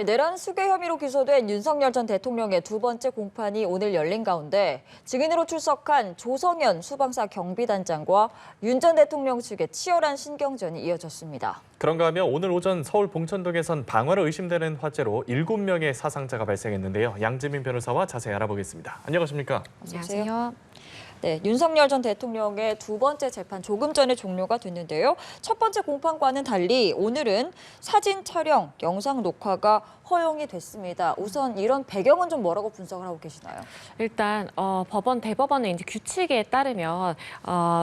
내란 수괴 혐의로 기소된 윤석열 전 대통령의 두 번째 공판이 오늘 열린 가운데 증인으로 출석한 조성현 수방사 경비단장과 윤 전 대통령 측의 치열한 신경전이 이어졌습니다. 그런가 하면 오늘 오전 서울 봉천동에선 방화로 의심되는 화재로 7명의 사상자가 발생했는데요. 양지민 변호사와 자세히 알아보겠습니다. 안녕하십니까? 안녕하세요. 네, 윤석열 전 대통령의 두 번째 재판 조금 전에 종료가 됐는데요. 첫 번째 공판과는 달리 오늘은 사진 촬영, 영상 녹화가 허용이 됐습니다. 우선 이런 배경은 좀 뭐라고 분석을 하고 계시나요? 일단 대법원의 이제 규칙에 따르면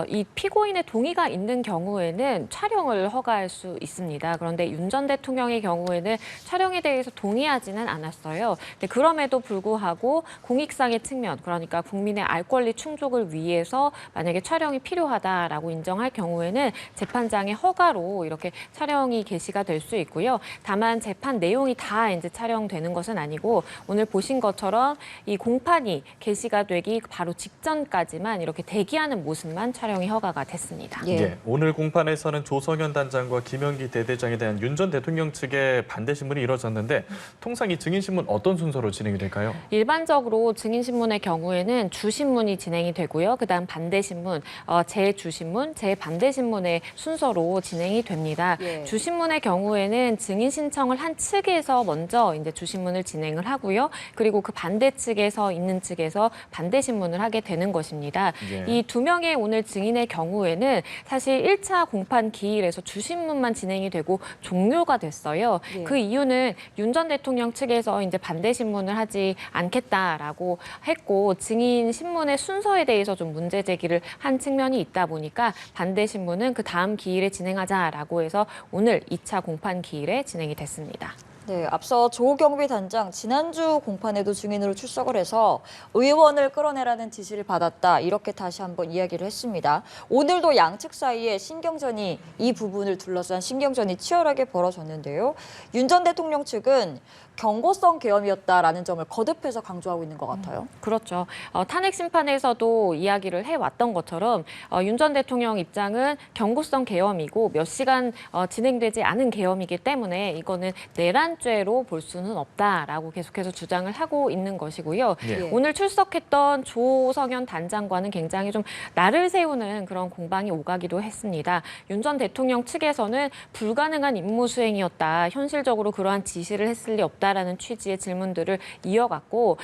이 피고인의 동의가 있는 경우에는 촬영을 허가할 수 있습니다. 그런데 윤 전 대통령의 경우에는 촬영에 대해서 동의하지는 않았어요. 근데 그럼에도 불구하고 공익상의 측면, 그러니까 국민의 알 권리 충족을 위해서 만약에 촬영이 필요하다라고 인정할 경우에는 재판장의 허가로 이렇게 촬영이 개시가 될 수 있고요. 다만 재판 내용이 다 이제 촬영되는 것은 아니고 오늘 보신 것처럼 이 공판이 개시가 되기 바로 직전까지만 이렇게 대기하는 모습만 촬영이 허가가 됐습니다. 예, 오늘 공판에서는 조성현 단장과 김영기 대대장에 대한 윤 전 대통령 측의 반대 신문이 이뤄졌는데 통상 이 증인 신문 어떤 순서로 진행이 될까요? 일반적으로 증인 신문의 경우에는 주신문이 진행이 되고요. 그다음 반대 신문, 재주신문, 재반대 신문의 순서로 진행이 됩니다. 예. 주신문의 경우에는 증인 신청을 한 측에서 먼저 이제 주신문을 진행을 하고요. 그리고 그 반대 측에서 있는 측에서 반대 신문을 하게 되는 것입니다. 예. 이 두 명의 오늘 증인의 경우에는 사실 1차 공판 기일에서 주신문만 진행이 되고 종료가 됐어요. 예. 그 이유는 윤 전 대통령 측에서 이제 반대 신문을 하지 않겠다라고 했고 증인 신문의 순서에 대해서 좀 문제 제기를 한 측면이 있다 보니까 반대 신문은 그 다음 기일에 진행하자라고 해서 오늘 2차 공판 기일에 진행이 됐습니다. 네, 앞서 조 경비단장 지난주 공판에도 증인으로 출석을 해서 의원을 끌어내라는 지시를 받았다. 이렇게 다시 한번 이야기를 했습니다. 오늘도 양측 사이에 신경전이 이 부분을 둘러싼 신경전이 치열하게 벌어졌는데요. 윤 전 대통령 측은 경고성 계엄이었다라는 점을 거듭해서 강조하고 있는 것 같아요. 그렇죠. 탄핵 심판에서도 이야기를 해왔던 것처럼 윤 전 대통령 입장은 경고성 계엄이고 몇 시간 진행되지 않은 계엄이기 때문에 이거는 내란죄로 볼 수는 없다라고 계속해서 주장을 하고 있는 것이고요. 예. 오늘 출석했던 조성현 단장과는 굉장히 좀 날을 세우는 그런 공방이 오가기도 했습니다. 윤 전 대통령 측에서는 불가능한 임무 수행이었다. 현실적으로 그러한 지시를 했을 리 없다라는 취지의 질문들을 이어갔고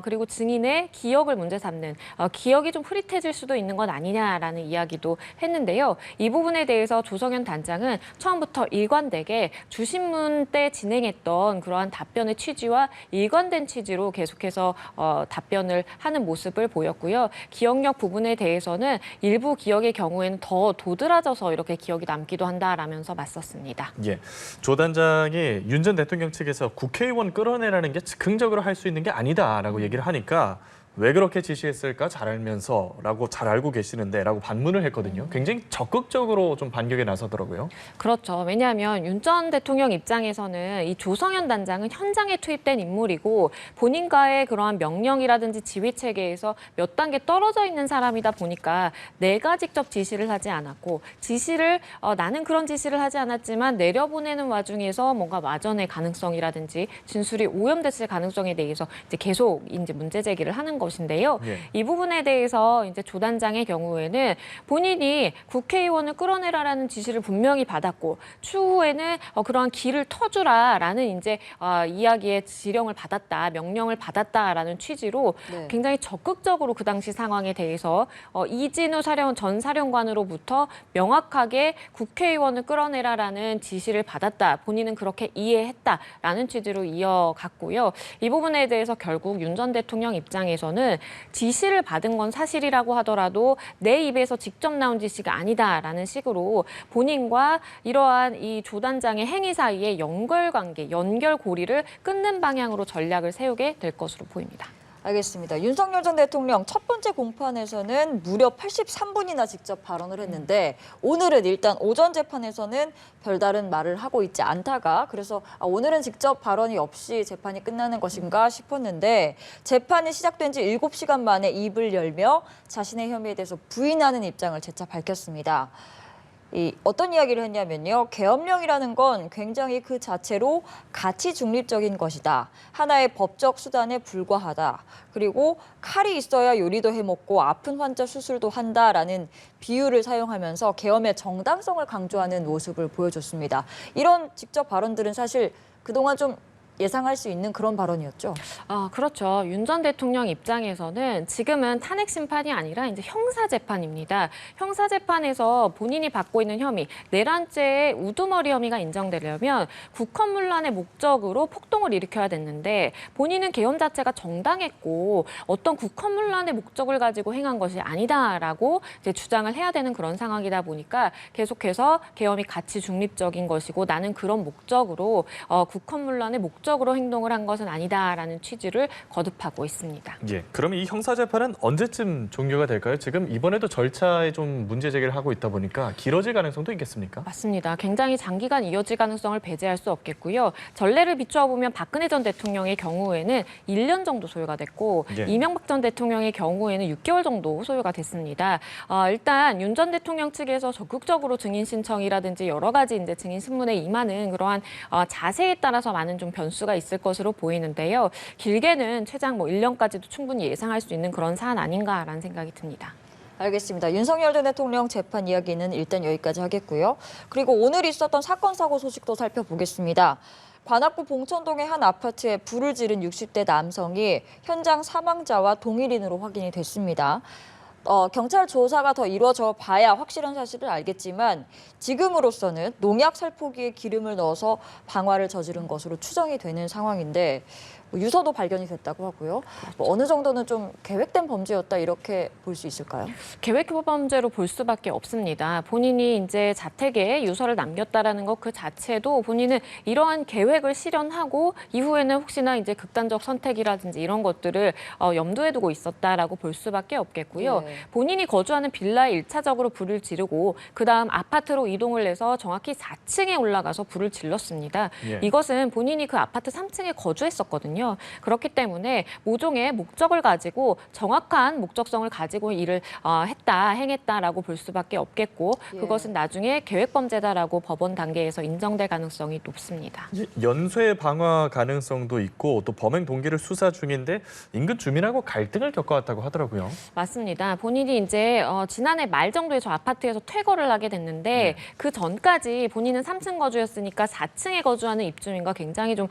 그리고 증인의 기억을 문제 삼는 기억이 좀 흐릿해질 수도 있는 건 아니냐라는 이야기도 했는데요. 이 부분에 대해서 조성현 단장은 처음부터 일관되게 주신문 때 진행했던 그러한 답변의 취지와 일관된 취지로 계속해서 답변을 하는 모습을 보였고요. 기억력 부분에 대해서는 일부 기억의 경우에는 더 도드라져서 이렇게 기억이 남기도 한다라면서 맞섰습니다. 예, 조 단장이 윤 전 대통령 측에서 국회의원 끌어내라는 게 즉흥적으로 할 수 있는 게 아니다라고 얘기를 하니까 왜 그렇게 지시했을까 잘 알면서라고 잘 알고 계시는데라고 반문을 했거든요. 굉장히 적극적으로 좀 반격에 나서더라고요. 그렇죠. 왜냐하면 윤 전 대통령 입장에서는 이 조성현 단장은 현장에 투입된 인물이고 본인과의 그러한 명령이라든지 지휘 체계에서 몇 단계 떨어져 있는 사람이다 보니까 내가 직접 지시를 하지 않았고 지시를 나는 그런 지시를 하지 않았지만 내려보내는 와중에서 뭔가 마전의 가능성이라든지 진술이 오염됐을 가능성에 대해서 이제 계속 이제 문제 제기를 하는 것인데요. 예. 이 부분에 대해서 이제 조 단장의 경우에는 본인이 국회의원을 끌어내라라는 지시를 분명히 받았고 추후에는 그러한 길을 터주라라는 이제 이야기에 지령을 받았다, 명령을 받았다라는 취지로 네. 굉장히 적극적으로 그 당시 상황에 대해서 이진우 전 사령관으로부터 명확하게 국회의원을 끌어내라라는 지시를 받았다. 본인은 그렇게 이해했다라는 취지로 이어갔고요. 이 부분에 대해서 결국 윤 전 대통령 입장에서는 지시를 받은 건 사실이라고 하더라도 내 입에서 직접 나온 지시가 아니다라는 식으로 본인과 이러한 이 조 단장의 행위 사이의 연결관계, 연결고리를 끊는 방향으로 전략을 세우게 될 것으로 보입니다. 알겠습니다. 윤석열 전 대통령 첫 번째 공판에서는 무려 83분이나 직접 발언을 했는데 오늘은 일단 오전 재판에서는 별다른 말을 하고 있지 않다가 그래서 오늘은 직접 발언이 없이 재판이 끝나는 것인가 싶었는데 재판이 시작된 지 7시간 만에 입을 열며 자신의 혐의에 대해서 부인하는 입장을 재차 밝혔습니다. 어떤 이야기를 했냐면요. 계엄령이라는 건 굉장히 그 자체로 가치 중립적인 것이다. 하나의 법적 수단에 불과하다. 그리고 칼이 있어야 요리도 해먹고 아픈 환자 수술도 한다라는 비유를 사용하면서 계엄의 정당성을 강조하는 모습을 보여줬습니다. 이런 직접 발언들은 사실 그동안 좀 예상할 수 있는 그런 발언이었죠. 그렇죠. 윤 전 대통령 입장에서는 지금은 탄핵 심판이 아니라 이제 형사 재판입니다. 형사 재판에서 본인이 받고 있는 혐의, 내란죄의 우두머리 혐의가 인정되려면 국헌문란의 목적으로 폭동을 일으켜야 됐는데 본인은 계엄 자체가 정당했고 어떤 국헌문란의 목적을 가지고 행한 것이 아니다라고 이제 주장을 해야 되는 그런 상황이다 보니까 계속해서 계엄이 가치 중립적인 것이고 나는 그런 목적으로 국헌문란의 목적으로 행동을 한 것은 아니다라는 취지를 거듭하고 있습니다. 예, 그럼 이 형사 재판은 언제쯤 종료가 될까요? 지금 이번에도 절차에 좀 문제 제기를 하고 있다 보니까 길어질 가능성도 있겠습니까? 맞습니다. 굉장히 장기간 이어질 가능성을 배제할 수 없겠고요. 전례를 비추어 보면 박근혜 전 대통령의 경우에는 1년 정도 소요가 됐고 예. 이명박 전 대통령의 경우에는 6개월 정도 소요가 됐습니다. 일단 윤 전 대통령 측에서 적극적으로 증인 신청이라든지 여러 가지 이제 증인 신문에 임하는 그러한 자세에 따라서 많은 좀 변수가 있을 것으로 보이는데요. 길게는 최장 1년까지도 충분히 예상할 수 있는 그런 사안 아닌가라는 생각이 듭니다. 알겠습니다. 윤석열 전 대통령 재판 이야기는 일단 여기까지 하겠고요. 그리고 오늘 있었던 사건 사고 소식도 살펴보겠습니다. 관악구 봉천동의 한 아파트에 불을 지른 60대 남성이 현장 사망자와 동일인으로 확인이 됐습니다. 경찰 조사가 더 이루어져 봐야 확실한 사실을 알겠지만 지금으로서는 농약 살포기에 기름을 넣어서 방화를 저지른 것으로 추정이 되는 상황인데 유서도 발견이 됐다고 하고요. 어느 정도는 좀 계획된 범죄였다 이렇게 볼 수 있을까요? 계획 범죄로 볼 수밖에 없습니다. 본인이 이제 자택에 유서를 남겼다라는 것 그 자체도 본인은 이러한 계획을 실현하고 이후에는 혹시나 이제 극단적 선택이라든지 이런 것들을 염두에 두고 있었다라고 볼 수밖에 없겠고요. 네. 본인이 거주하는 빌라에 1차적으로 불을 지르고 그다음 아파트로 이동을 해서 정확히 4층에 올라가서 불을 질렀습니다. 예. 이것은 본인이 그 아파트 3층에 거주했었거든요. 그렇기 때문에 모종의 목적을 가지고 정확한 목적성을 가지고 일을 행했다라고 볼 수밖에 없겠고 예. 그것은 나중에 계획범죄다라고 법원 단계에서 인정될 가능성이 높습니다. 연쇄 방화 가능성도 있고 또 범행 동기를 수사 중인데 인근 주민하고 갈등을 겪어왔다고 하더라고요. 맞습니다. 본인이 이제 지난해 말 정도에 저 아파트에서 퇴거를 하게 됐는데 네. 그 전까지 본인은 3층 거주였으니까 4층에 거주하는 입주민과 굉장히 좀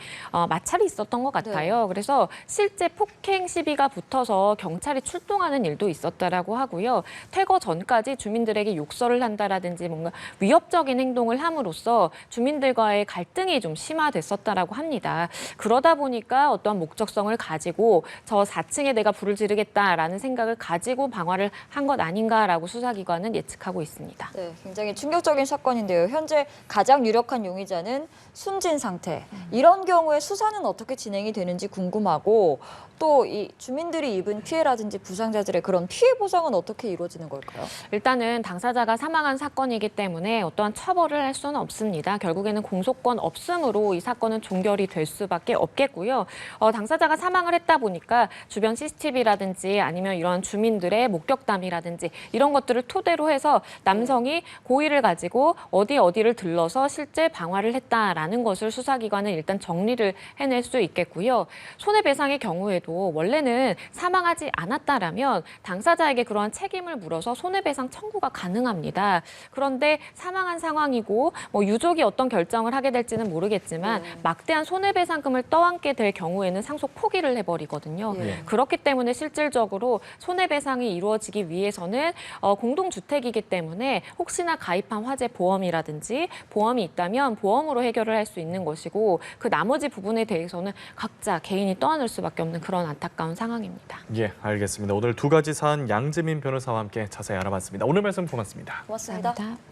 마찰이 있었던 것 같아요. 그래서 실제 폭행 시비가 붙어서 경찰이 출동하는 일도 있었다라고 하고요. 퇴거 전까지 주민들에게 욕설을 한다라든지 뭔가 위협적인 행동을 함으로써 주민들과의 갈등이 좀 심화됐었다라고 합니다. 그러다 보니까 어떠한 목적성을 가지고 저 4층에 내가 불을 지르겠다라는 생각을 가지고 방화를 한 것 아닌가라고 수사기관은 예측하고 있습니다. 네, 굉장히 충격적인 사건인데요. 현재 가장 유력한 용의자는 숨진 상태. 이런 경우에 수사는 어떻게 진행이 되는지 궁금하고 또 이 주민들이 입은 피해라든지 부상자들의 그런 피해 보상은 어떻게 이루어지는 걸까요? 일단은 당사자가 사망한 사건이기 때문에 어떠한 처벌을 할 수는 없습니다. 결국에는 공소권 없음으로 이 사건은 종결이 될 수밖에 없겠고요. 당사자가 사망을 했다 보니까 주변 CCTV라든지 아니면 이런 주민들의 목격담이라든지 이런 것들을 토대로 해서 남성이 고의를 가지고 어디를 들러서 실제 방화를 했다라는 것을 수사기관은 일단 정리를 해낼 수 있겠고요. 손해배상의 경우에도 원래는 사망하지 않았다라면 당사자에게 그러한 책임을 물어서 손해배상 청구가 가능합니다. 그런데 사망한 상황이고 유족이 어떤 결정을 하게 될지는 모르겠지만 막대한 손해배상금을 떠안게 될 경우에는 상속 포기를 해버리거든요. 그렇기 때문에 실질적으로 손해배상이 이루어지기 위해서는 공동주택이기 때문에 혹시나 가입한 화재 보험이라든지 보험이 있다면 보험으로 해결을 할 수 있는 것이고 그 나머지 부분에 대해서는 각자 개인이 떠안을 수밖에 없는 그런 안타까운 상황입니다. 예, 알겠습니다. 오늘 두 가지 사안 양재민 변호사와 함께 자세히 알아봤습니다. 오늘 말씀 고맙습니다. 고맙습니다. 감사합니다.